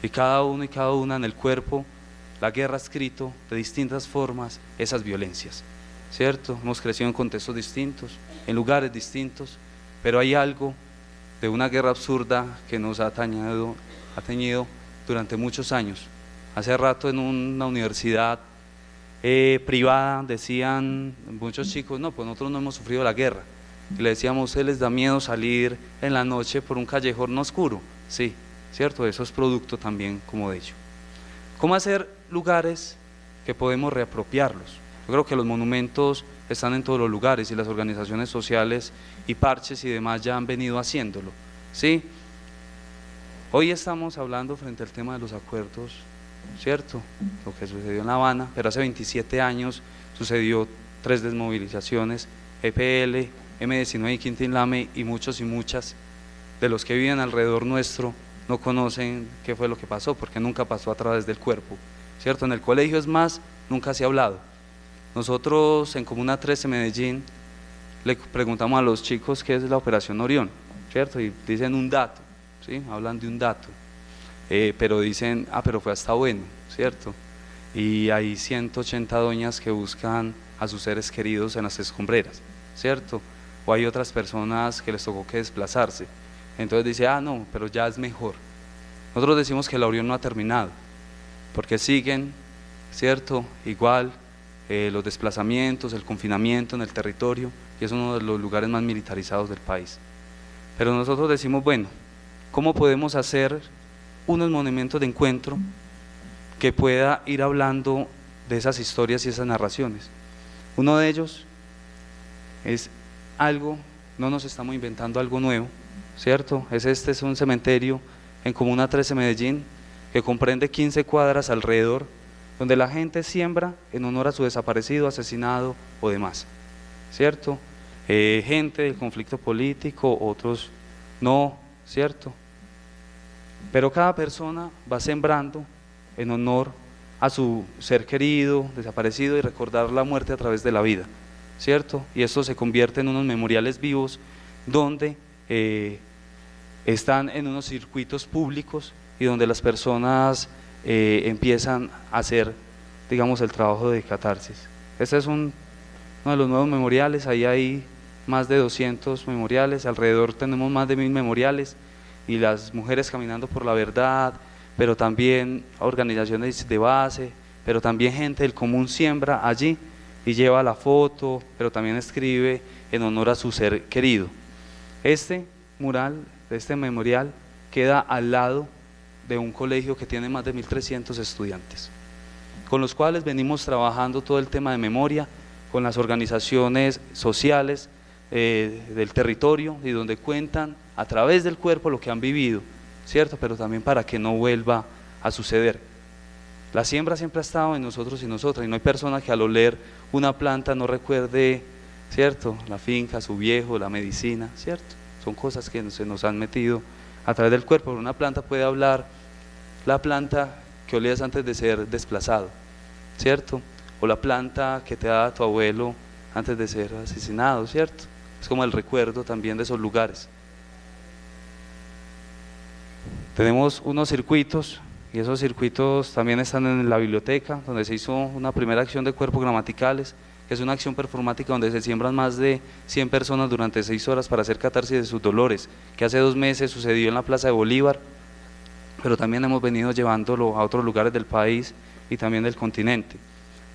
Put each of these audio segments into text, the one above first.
y cada uno y cada una en el cuerpo, la guerra ha escrito de distintas formas esas violencias, ¿cierto? Hemos crecido en contextos distintos, en lugares distintos, pero hay algo de una guerra absurda que nos ha teñido durante muchos años. Hace rato en una universidad privada decían muchos chicos, no, pues nosotros no hemos sufrido la guerra. Y le decíamos, ¿a ustedes les da miedo salir en la noche por un callejón no oscuro? Sí, ¿cierto? Eso es producto también como de ello. ¿Cómo hacer lugares que podemos reapropiarlos? Yo creo que los monumentos están en todos los lugares y las organizaciones sociales y parches y demás ya han venido haciéndolo, ¿sí? Hoy estamos hablando frente al tema de los acuerdos, ¿cierto? Lo que sucedió en La Habana, pero hace 27 años sucedió 3 desmovilizaciones, EPL, M19 y Quintín-Lame, y muchos y muchas de los que viven alrededor nuestro no conocen qué fue lo que pasó, porque nunca pasó a través del cuerpo, ¿cierto? En el colegio es más, nunca se ha hablado. Nosotros en Comuna 13 Medellín le preguntamos a los chicos qué es la Operación Orión, ¿cierto? Y dicen un dato, ¿sí? Hablan de un dato, pero dicen, pero fue hasta bueno, ¿cierto? Y hay 180 doñas que buscan a sus seres queridos en las escombreras, ¿cierto? O hay otras personas que les tocó que desplazarse. Entonces dice, no, pero ya es mejor. Nosotros decimos que la Orión no ha terminado, porque siguen, ¿cierto? Igual los desplazamientos, el confinamiento en el territorio, y es uno de los lugares más militarizados del país. Pero nosotros decimos, bueno, ¿cómo podemos hacer unos monumentos de encuentro que pueda ir hablando de esas historias y esas narraciones? Uno de ellos es algo, no nos estamos inventando algo nuevo, ¿cierto? Es un cementerio en Comuna 13 Medellín que comprende 15 cuadras alrededor, donde la gente siembra en honor a su desaparecido, asesinado o demás, ¿cierto? Gente del conflicto político, otros no, ¿cierto? Pero cada persona va sembrando en honor a su ser querido, desaparecido, y recordar la muerte a través de la vida, ¿cierto? Y esto se convierte en unos memoriales vivos donde están en unos circuitos públicos y donde las personas empiezan a hacer, digamos, el trabajo de catarsis. Este es uno de los nuevos memoriales, ahí hay más de 200 memoriales, alrededor tenemos más de 1000 memoriales, y las mujeres caminando por la verdad, pero también organizaciones de base, pero también gente del común siembra allí y lleva la foto, pero también escribe en honor a su ser querido. Este mural, este memorial, queda al lado de un colegio que tiene más de 1300 estudiantes, con los cuales venimos trabajando todo el tema de memoria, con las organizaciones sociales del territorio, y donde cuentan a través del cuerpo lo que han vivido, ¿cierto? Pero también para que no vuelva a suceder. La siembra siempre ha estado en nosotros y nosotras, y no hay persona que al oler una planta no recuerde, ¿cierto? La finca, su viejo, la medicina, ¿cierto? Son cosas que se nos han metido a través del cuerpo. Una planta puede hablar, la planta que olías antes de ser desplazado, ¿cierto? O la planta que te da tu abuelo antes de ser asesinado, ¿cierto? Es como el recuerdo también de esos lugares. Tenemos unos circuitos, y esos circuitos también están en la biblioteca, donde se hizo una primera acción de cuerpos gramaticales, que es una acción performática donde se siembran más de 100 personas durante 6 horas para hacer catarsis de sus dolores, que hace 2 meses sucedió en la Plaza de Bolívar, pero también hemos venido llevándolo a otros lugares del país y también del continente.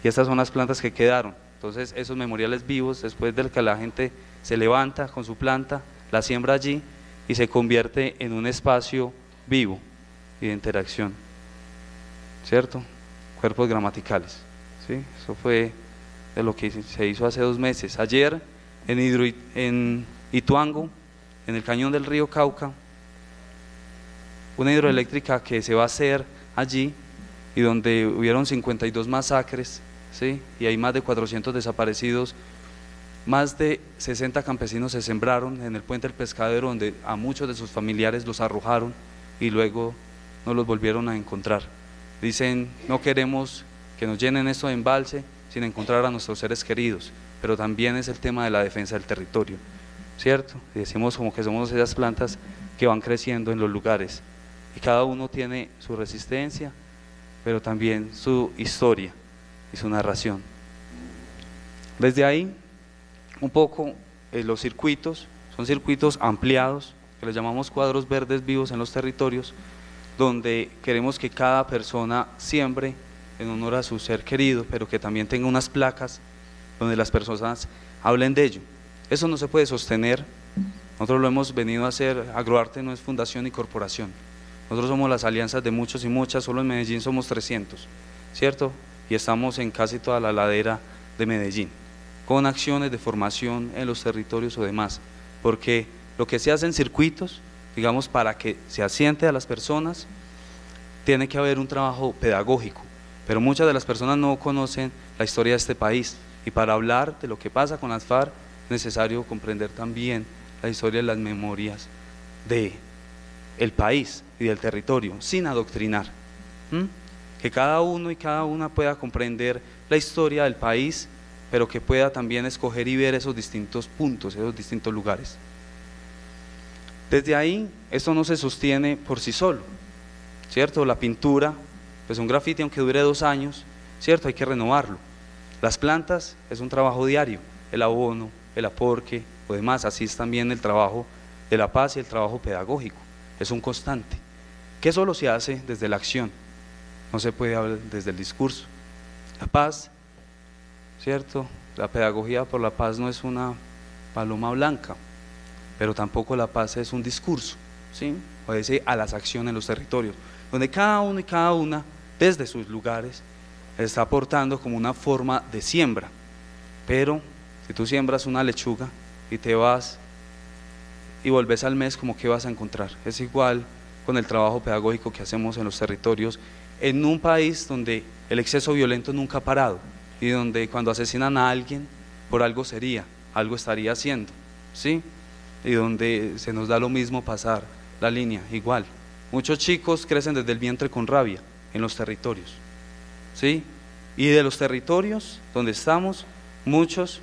Y estas son las plantas que quedaron. Entonces esos memoriales vivos, después de que la gente se levanta con su planta, la siembra allí y se convierte en un espacio vivo y de interacción, ¿cierto? Cuerpos gramaticales, ¿sí? Eso fue de lo que se hizo hace 2 meses. Ayer en Ituango, en el cañón del río Cauca, una hidroeléctrica que se va a hacer allí, y donde hubieron 52 masacres, ¿sí? Y hay más de 400 desaparecidos. Más de 60 campesinos se sembraron en el puente del Pescadero, donde a muchos de sus familiares los arrojaron y luego no los volvieron a encontrar. Dicen, no queremos que nos llenen esto de embalse sin encontrar a nuestros seres queridos, pero también es el tema de la defensa del territorio, ¿cierto? Y decimos como que somos esas plantas que van creciendo en los lugares. y cada uno tiene su resistencia, pero también su historia y su narración. Desde ahí, un poco los circuitos, son circuitos ampliados, que les llamamos cuadros verdes vivos en los territorios, donde queremos que cada persona siembre en honor a su ser querido, pero que también tenga unas placas donde las personas hablen de ello. Eso no se puede sostener, nosotros lo hemos venido a hacer, Agroarte no es fundación ni corporación, nosotros somos las alianzas de muchos y muchas, solo en Medellín somos 300, ¿cierto? Y estamos en casi toda la ladera de Medellín, con acciones de formación en los territorios o demás, porque lo que se hace en circuitos, digamos, para que se asiente a las personas, tiene que haber un trabajo pedagógico, pero muchas de las personas no conocen la historia de este país, y para hablar de lo que pasa con las FARC es necesario comprender también la historia de las memorias del país y del territorio, sin adoctrinar. Que cada uno y cada una pueda comprender la historia del país, pero que pueda también escoger y ver esos distintos puntos, esos distintos lugares. Desde ahí, esto no se sostiene por sí solo, ¿cierto? La pintura, pues un grafiti aunque dure 2 años, ¿cierto? Hay que renovarlo. Las plantas es un trabajo diario, el abono, el aporque o demás, así es también el trabajo de la paz y el trabajo pedagógico, es un constante, que solo se hace desde la acción, no se puede hablar desde el discurso. La paz, ¿cierto? La pedagogía por la paz no es una paloma blanca, pero tampoco la paz es un discurso, ¿sí? Obedece a las acciones en los territorios, donde cada uno y cada una, desde sus lugares, está aportando como una forma de siembra. Pero si tú siembras una lechuga y te vas y volves al mes, ¿cómo que vas a encontrar? Es igual con el trabajo pedagógico que hacemos en los territorios, en un país donde el exceso violento nunca ha parado, y donde cuando asesinan a alguien, por algo sería, algo estaría haciendo, ¿sí? Y donde se nos da lo mismo pasar la línea, igual. Muchos chicos crecen desde el vientre con rabia en los territorios, ¿sí? Y de los territorios donde estamos, muchos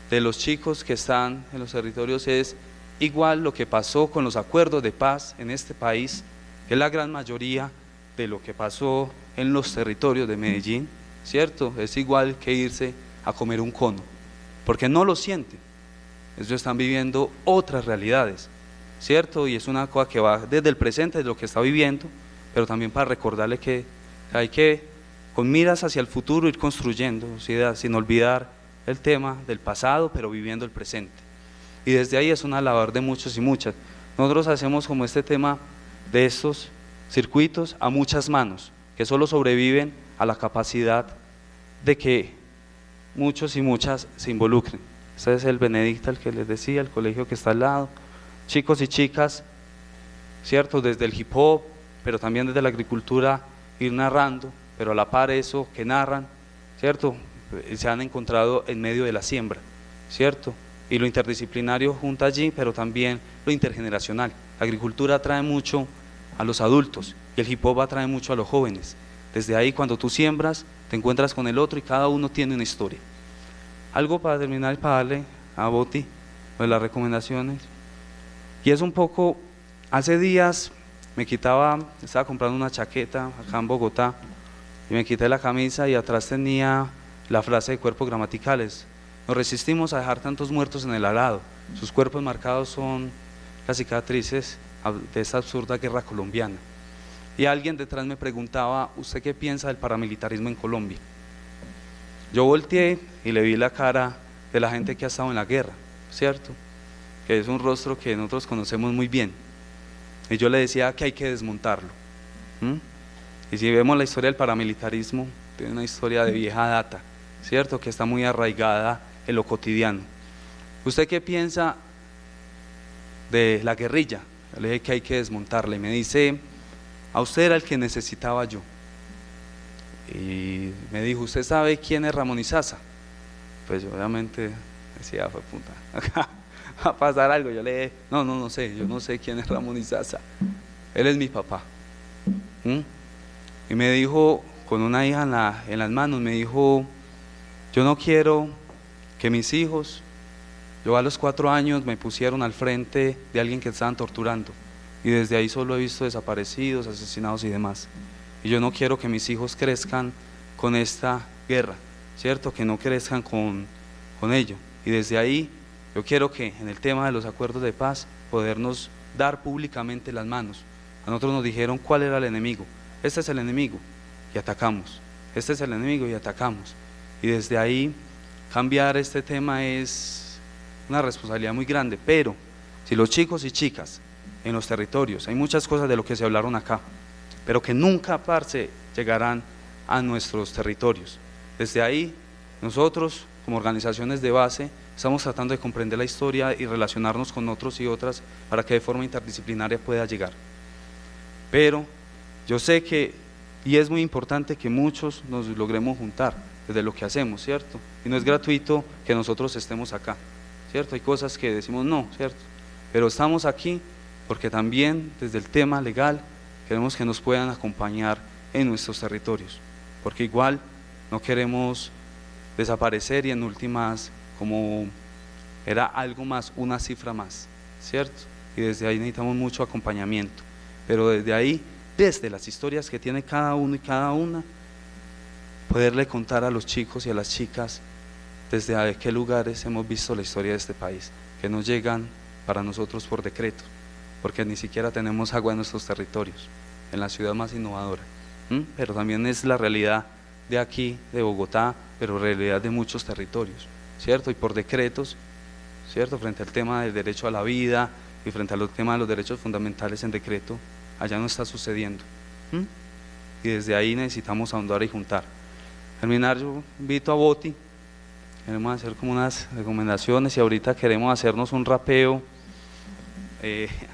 de los chicos que están en los territorios es igual lo que pasó con los acuerdos de paz en este país, que es la gran mayoría de lo que pasó en los territorios de Medellín, ¿cierto? Es igual que irse a comer un cono, porque no lo sienten, ellos están viviendo otras realidades, ¿cierto? Y es una cosa que va desde el presente, de lo que está viviendo, pero también para recordarle que hay que, con miras hacia el futuro, ir construyendo, ¿sí? Sin olvidar el tema del pasado, pero viviendo el presente. Y desde ahí es una labor de muchos y muchas. Nosotros hacemos como este tema de estos circuitos a muchas manos, que solo sobreviven a la capacidad de que muchos y muchas se involucren. Este es el Benedicta, el que les decía, el colegio que está al lado, chicos y chicas, ¿cierto? Desde el hip hop, pero también desde la agricultura, ir narrando, pero a la par eso que narran, ¿cierto? Se han encontrado en medio de la siembra, ¿cierto? Y lo interdisciplinario junta allí, pero también lo intergeneracional. La agricultura atrae mucho a los adultos y el hip hop atrae mucho a los jóvenes. Desde ahí, cuando tú siembras, te encuentras con el otro y cada uno tiene una historia. Algo para terminar y para darle a Boti de las recomendaciones. Y es un poco, hace días estaba comprando una chaqueta acá en Bogotá y me quité la camisa y atrás tenía la frase de cuerpos gramaticales. Nos resistimos a dejar tantos muertos en el arado, sus cuerpos marcados son las cicatrices de esta absurda guerra colombiana. Y alguien detrás me preguntaba, ¿usted qué piensa del paramilitarismo en Colombia? Yo volteé y le vi la cara de la gente que ha estado en la guerra, ¿cierto? Que es un rostro que nosotros conocemos muy bien. Y yo le decía que hay que desmontarlo. Y si vemos la historia del paramilitarismo, tiene una historia de vieja data, ¿cierto? Que está muy arraigada en lo cotidiano. ¿Usted qué piensa de la guerrilla? Yo le dije que hay que desmontarla y me dice, a usted era el que necesitaba yo. Y me dijo, ¿usted sabe quién es Ramón Izaza? Pues yo obviamente decía, fue puta, va a pasar algo. Yo le dije, no sé, yo no sé quién es Ramón Izaza, él es mi papá. Y me dijo, con una hija en las manos, me dijo, yo no quiero que mis hijos, yo a los 4 años me pusieron al frente de alguien que estaban torturando, y desde ahí solo he visto desaparecidos, asesinados y demás. Y yo no quiero que mis hijos crezcan con esta guerra, ¿cierto? Que no crezcan con ello. Y desde ahí yo quiero que en el tema de los acuerdos de paz podernos dar públicamente las manos. A nosotros nos dijeron cuál era el enemigo. Este es el enemigo y atacamos. Este es el enemigo y atacamos. Y desde ahí cambiar este tema es una responsabilidad muy grande. Pero si los chicos y chicas en los territorios, hay muchas cosas de lo que se hablaron acá, pero que nunca, parce, llegarán a nuestros territorios. Desde ahí nosotros como organizaciones de base estamos tratando de comprender la historia y relacionarnos con otros y otras para que de forma interdisciplinaria pueda llegar. Pero yo sé que, y es muy importante que muchos nos logremos juntar desde lo que hacemos, ¿cierto? Y no es gratuito que nosotros estemos acá, ¿cierto? Hay cosas que decimos no, ¿cierto? Pero estamos aquí porque también desde el tema legal queremos que nos puedan acompañar en nuestros territorios, porque igual no queremos desaparecer y en últimas como era algo más, una cifra más, ¿cierto? Y desde ahí necesitamos mucho acompañamiento, pero desde ahí, desde las historias que tiene cada uno y cada una, poderle contar a los chicos y a las chicas desde a qué lugares hemos visto la historia de este país, que no llegan para nosotros por decreto, porque ni siquiera tenemos agua en nuestros territorios, en la ciudad más innovadora, pero también es la realidad de aquí, de Bogotá, pero realidad de muchos territorios, ¿cierto? Y por decretos, ¿cierto? Frente al tema del derecho a la vida y frente al tema de los derechos fundamentales en decreto, allá no está sucediendo. Y desde ahí necesitamos ahondar y juntar. Terminar, yo invito a Boti, queremos hacer como unas recomendaciones y ahorita queremos hacernos un rapeo,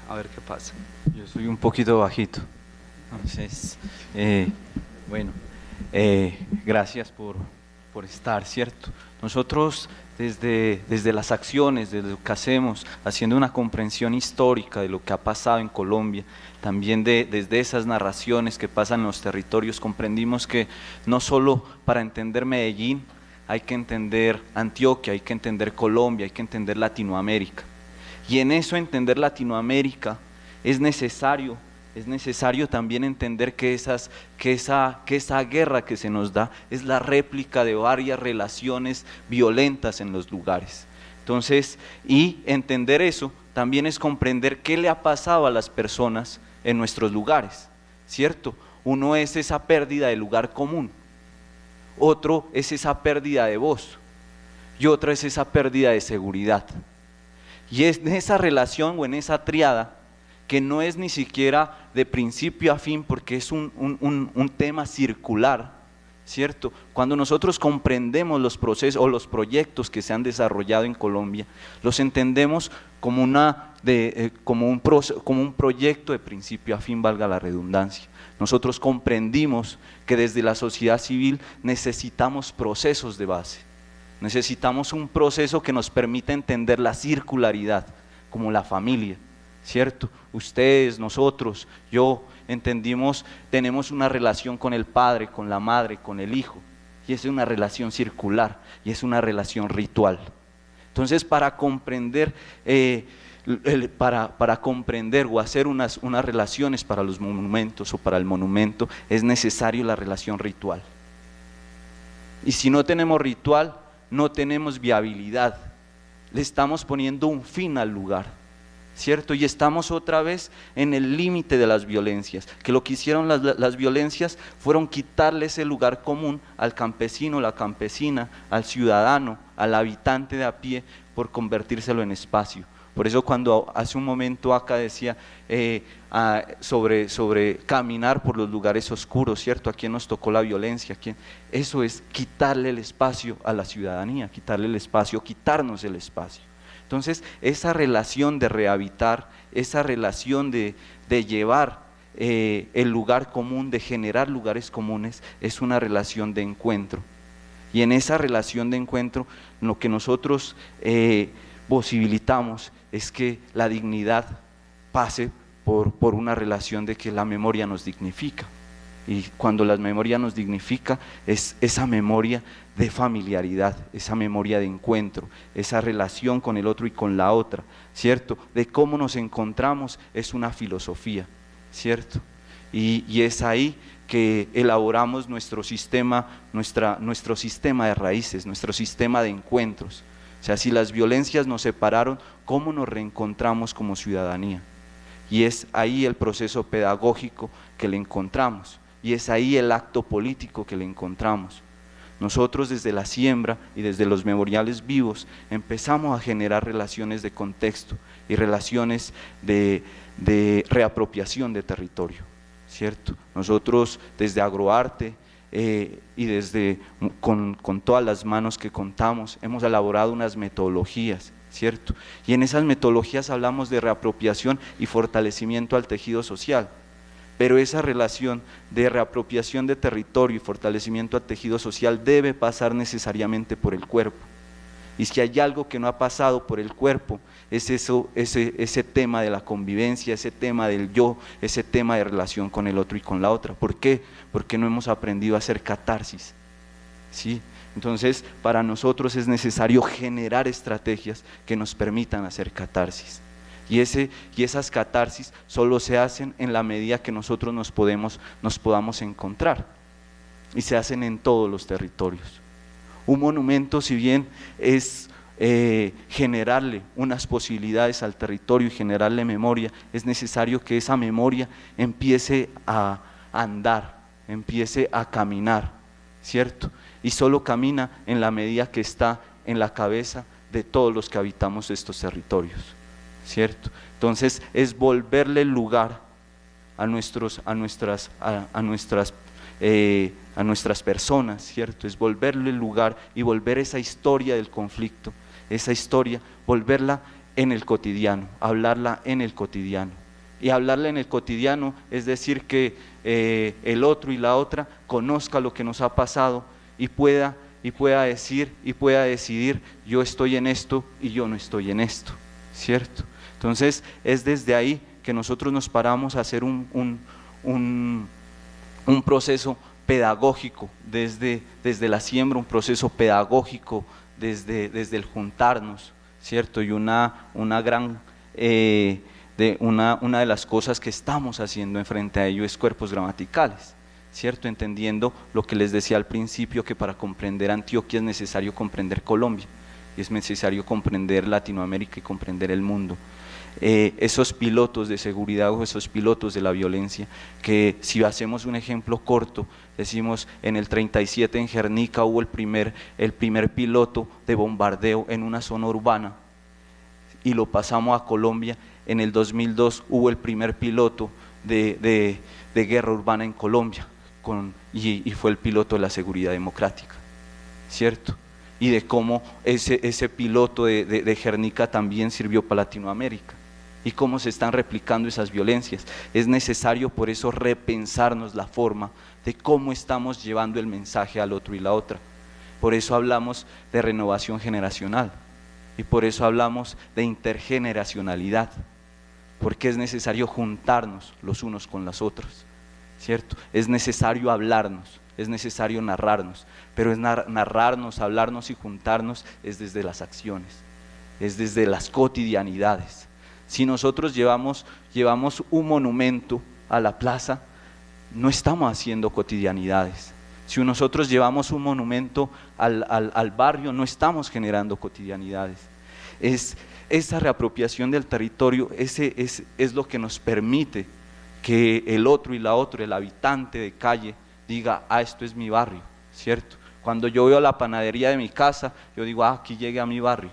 a ver qué pasa. Yo soy un poquito bajito, entonces, bueno, gracias por estar, ¿cierto? Nosotros desde las acciones, desde lo que hacemos, haciendo una comprensión histórica de lo que ha pasado en Colombia, también desde esas narraciones que pasan en los territorios, comprendimos que no solo para entender Medellín hay que entender Antioquia, hay que entender Colombia, hay que entender Latinoamérica. Y en eso entender Latinoamérica es necesario también entender que esa guerra que se nos da es la réplica de varias relaciones violentas en los lugares. Entonces, y entender eso también es comprender qué le ha pasado a las personas en nuestros lugares, ¿cierto? Uno es esa pérdida de lugar común, otro es esa pérdida de voz y otra es esa pérdida de seguridad. Y es en esa relación o en esa triada que no es ni siquiera de principio a fin, porque es un tema circular, ¿cierto? Cuando nosotros comprendemos los procesos o los proyectos que se han desarrollado en Colombia, los entendemos como un proyecto de principio a fin, valga la redundancia. Nosotros comprendimos que desde la sociedad civil necesitamos procesos de base, necesitamos un proceso que nos permita entender la circularidad, como la familia, ¿cierto? Ustedes, nosotros, yo, entendimos, tenemos una relación con el padre, con la madre, con el hijo, y es una relación circular, y es una relación ritual. Entonces, para comprender, para comprender o hacer unas relaciones para los monumentos o para el monumento, es necesario la relación ritual. Y si no tenemos ritual, no tenemos viabilidad, le estamos poniendo un fin al lugar, ¿cierto? Y estamos otra vez en el límite de las violencias, que lo que hicieron las violencias fueron quitarle ese lugar común al campesino, la campesina, al ciudadano, al habitante de a pie, por convertírselo en espacio. Por eso cuando hace un momento acá decía sobre caminar por los lugares oscuros, ¿cierto? ¿A quién nos tocó la violencia? ¿A quién? Eso es quitarle el espacio a la ciudadanía, quitarle el espacio, quitarnos el espacio. Entonces, esa relación de rehabitar, esa relación de llevar el lugar común, de generar lugares comunes, es una relación de encuentro. Y en esa relación de encuentro, lo que nosotros posibilitamos es que la dignidad pase por una relación de que la memoria nos dignifica. Y cuando la memoria nos dignifica, es esa memoria de familiaridad, esa memoria de encuentro, esa relación con el otro y con la otra, ¿cierto? De cómo nos encontramos es una filosofía, ¿cierto? Y es ahí que elaboramos nuestro sistema, nuestro sistema de raíces, nuestro sistema de encuentros. O sea, si las violencias nos separaron, ¿cómo nos reencontramos como ciudadanía? Y es ahí el proceso pedagógico que le encontramos, y es ahí el acto político que le encontramos. Nosotros desde la siembra y desde los memoriales vivos empezamos a generar relaciones de contexto y relaciones de reapropiación de territorio, ¿cierto? Nosotros desde Agroarte y desde con todas las manos que contamos hemos elaborado unas metodologías, ¿cierto? Y en esas metodologías hablamos de reapropiación y fortalecimiento al tejido social. Pero esa relación de reapropiación de territorio y fortalecimiento al tejido social debe pasar necesariamente por el cuerpo. Y si hay algo que no ha pasado por el cuerpo, es ese tema de la convivencia, ese tema del yo, ese tema de relación con el otro y con la otra. ¿Por qué? Porque no hemos aprendido a hacer catarsis, ¿sí? Entonces, para nosotros es necesario generar estrategias que nos permitan hacer catarsis. Y esas catarsis solo se hacen en la medida que nosotros nos podamos encontrar, y se hacen en todos los territorios. Un monumento, si bien es generarle unas posibilidades al territorio y generarle memoria, es necesario que esa memoria empiece a andar, empiece a caminar, ¿cierto? Y solo camina en la medida que está en la cabeza de todos los que habitamos estos territorios, ¿cierto? Entonces es volverle el lugar a nuestras personas, ¿cierto? Es volverle el lugar y volver esa historia del conflicto, esa historia, volverla en el cotidiano, hablarla en el cotidiano. Y hablarla en el cotidiano es decir que el otro y la otra conozca lo que nos ha pasado y pueda decir y pueda decidir: yo estoy en esto y yo no estoy en esto, ¿cierto? Entonces es desde ahí que nosotros nos paramos a hacer un proceso pedagógico desde la siembra, un proceso pedagógico desde el juntarnos, ¿cierto? Y una de las cosas que estamos haciendo en frente a ello es cuerpos gramaticales, ¿cierto? Entendiendo lo que les decía al principio, que para comprender Antioquia es necesario comprender Colombia, y es necesario comprender Latinoamérica y comprender el mundo. Esos pilotos de seguridad o esos pilotos de la violencia, que si hacemos un ejemplo corto, decimos en el 37 en Guernica hubo el primer piloto de bombardeo en una zona urbana, y lo pasamos a Colombia, en el 2002 hubo el primer piloto de guerra urbana en Colombia, y fue el piloto de la seguridad democrática, ¿cierto? Y de cómo ese piloto de Guernica también sirvió para Latinoamérica, y cómo se están replicando esas violencias. Es necesario por eso repensarnos la forma de cómo estamos llevando el mensaje al otro y la otra. Por eso hablamos de renovación generacional, y por eso hablamos de intergeneracionalidad, porque es necesario juntarnos los unos con los otros, ¿cierto? Es necesario hablarnos, es necesario narrarnos, pero es narrarnos, hablarnos y juntarnos es desde las acciones, es desde las cotidianidades. Si nosotros llevamos un monumento a la plaza, no estamos haciendo cotidianidades. Si nosotros llevamos un monumento al barrio, no estamos generando cotidianidades. Es esa reapropiación del territorio, es lo que nos permite que el otro y la otra, el habitante de calle, diga: ah, esto es mi barrio, ¿cierto? Cuando yo veo la panadería de mi casa, yo digo: ah, aquí llegué a mi barrio,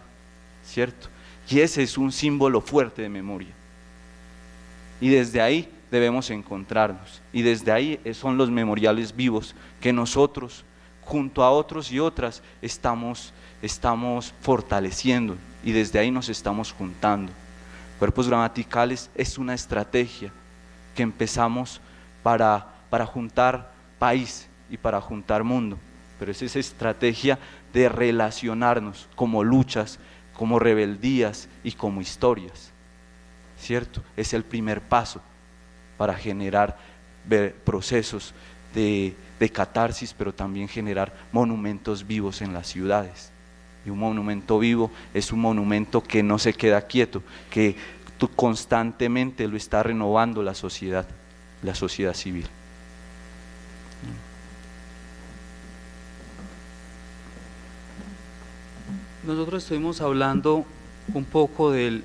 ¿cierto? Y ese es un símbolo fuerte de memoria. Y desde ahí debemos encontrarnos, y desde ahí son los memoriales vivos que nosotros, junto a otros y otras, estamos fortaleciendo, y desde ahí nos estamos juntando. Cuerpos gramaticales es una estrategia que empezamos para juntar país y para juntar mundo, pero es esa estrategia de relacionarnos como luchas, como rebeldías y como historias, ¿cierto? Es el primer paso para generar procesos de catarsis, pero también generar monumentos vivos en las ciudades. Y un monumento vivo es un monumento que no se queda quieto, que constantemente lo está renovando la sociedad civil. Nosotros estuvimos hablando un poco del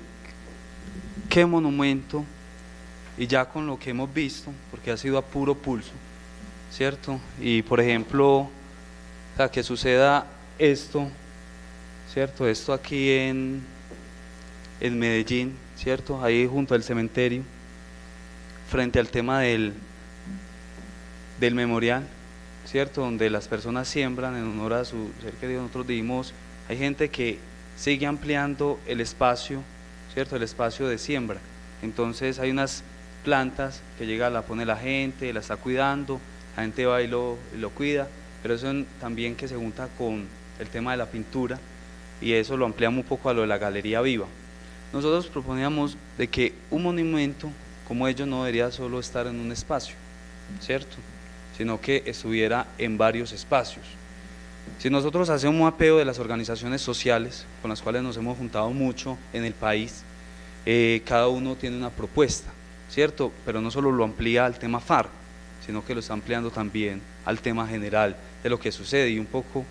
qué monumento, y ya con lo que hemos visto, porque ha sido a puro pulso, ¿cierto? Y por ejemplo, o sea, que suceda esto, ¿cierto? Esto aquí en Medellín, ¿cierto? Ahí junto al cementerio, frente al tema del memorial, ¿cierto? Donde las personas siembran en honor a su ser querido. Nosotros dijimos, hay gente que sigue ampliando el espacio, ¿cierto? El espacio de siembra. Entonces hay unas plantas que llega, la pone la gente, la está cuidando, la gente va y lo cuida, pero eso también que se junta con el tema de la pintura, y eso lo ampliamos un poco a lo de la galería viva. Nosotros proponíamos de que un monumento como ellos no debería solo estar en un espacio, ¿cierto? Sino que estuviera en varios espacios. Si nosotros hacemos un mapeo de las organizaciones sociales con las cuales nos hemos juntado mucho en el país, cada uno tiene una propuesta, ¿cierto? Pero no solo lo amplía al tema FARC, sino que lo está ampliando también al tema general de lo que sucede, y un poco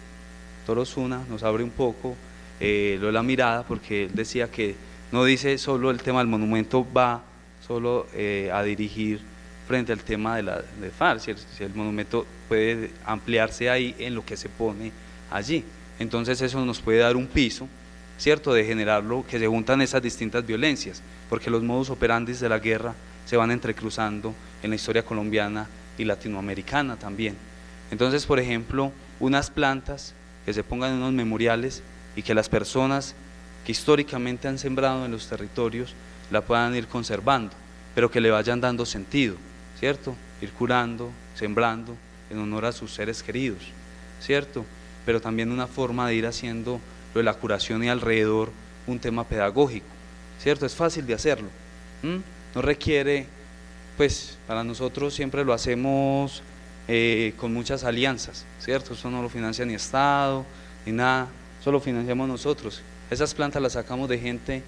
Toro Osuna nos abre un poco lo de la mirada, porque él decía que no dice solo el tema del monumento va solo a dirigir frente al tema de FARC, si el monumento puede ampliarse ahí en lo que se pone allí. Entonces eso nos puede dar un piso, ¿cierto?, de generarlo, que se juntan esas distintas violencias, porque los modus operandi de la guerra se van entrecruzando en la historia colombiana y latinoamericana también. Entonces, por ejemplo, unas plantas que se pongan en unos memoriales y que las personas que históricamente han sembrado en los territorios la puedan ir conservando, pero que le vayan dando sentido, ¿cierto? Ir curando, sembrando en honor a sus seres queridos, ¿cierto? Pero también una forma de ir haciendo lo de la curación y alrededor un tema pedagógico, ¿cierto? Es fácil de hacerlo, no requiere, pues para nosotros siempre lo hacemos con muchas alianzas, ¿cierto? Eso no lo financia ni Estado, ni nada, eso lo financiamos nosotros. Esas plantas las sacamos de gente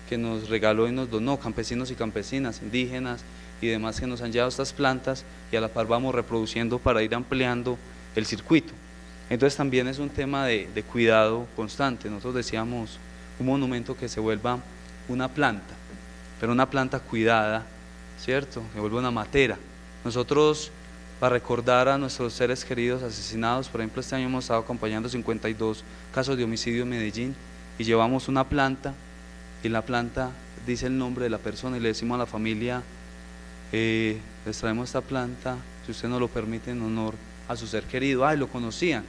que nos regaló y nos donó, campesinos y campesinas, indígenas y demás que nos han llevado estas plantas, y a la par vamos reproduciendo para ir ampliando el circuito. Entonces también es un tema de cuidado constante. Nosotros decíamos un monumento que se vuelva una planta, pero una planta cuidada, ¿cierto? Que vuelva una matera. Nosotros, para recordar a nuestros seres queridos asesinados, por ejemplo, este año hemos estado acompañando 52 casos de homicidio en Medellín, y llevamos una planta, y en la planta dice el nombre de la persona, y le decimos a la familia, les traemos esta planta, si usted nos lo permite, en honor a su ser querido. Ay, lo conocían.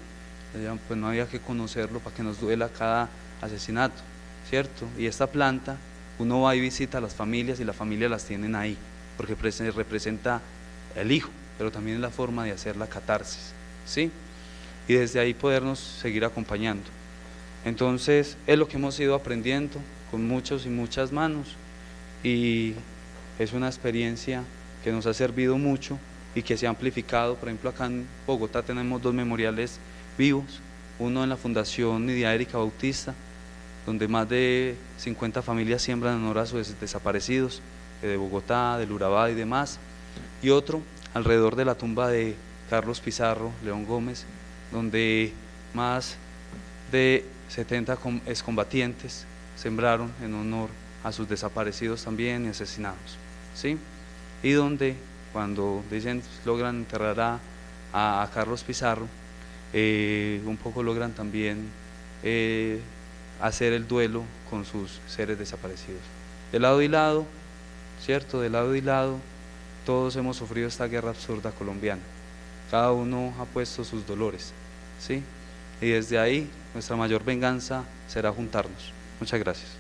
Pues no había que conocerlo para que nos duela cada asesinato, ¿cierto? Y esta planta, uno va y visita a las familias, y las familias las tienen ahí, porque representa el hijo, pero también es la forma de hacer la catarsis, ¿sí? Y desde ahí podernos seguir acompañando. Entonces es lo que hemos ido aprendiendo con muchos y muchas manos, y es una experiencia que nos ha servido mucho y que se ha amplificado. Por ejemplo, acá en Bogotá tenemos 2 memoriales vivos, uno en la Fundación Nidia Erika Bautista, donde más de 50 familias siembran en honor a sus desaparecidos de Bogotá, del Urabá y demás, y otro alrededor de la tumba de Carlos Pizarro, León Gómez, donde más de 70 excombatientes sembraron en honor a sus desaparecidos también y asesinados, ¿sí? Y donde cuando dicen logran enterrar a Carlos Pizarro, un poco logran también hacer el duelo con sus seres desaparecidos. De lado y lado, ¿cierto? De lado y lado, todos hemos sufrido esta guerra absurda colombiana. Cada uno ha puesto sus dolores, ¿sí? Y desde ahí nuestra mayor venganza será juntarnos. Muchas gracias.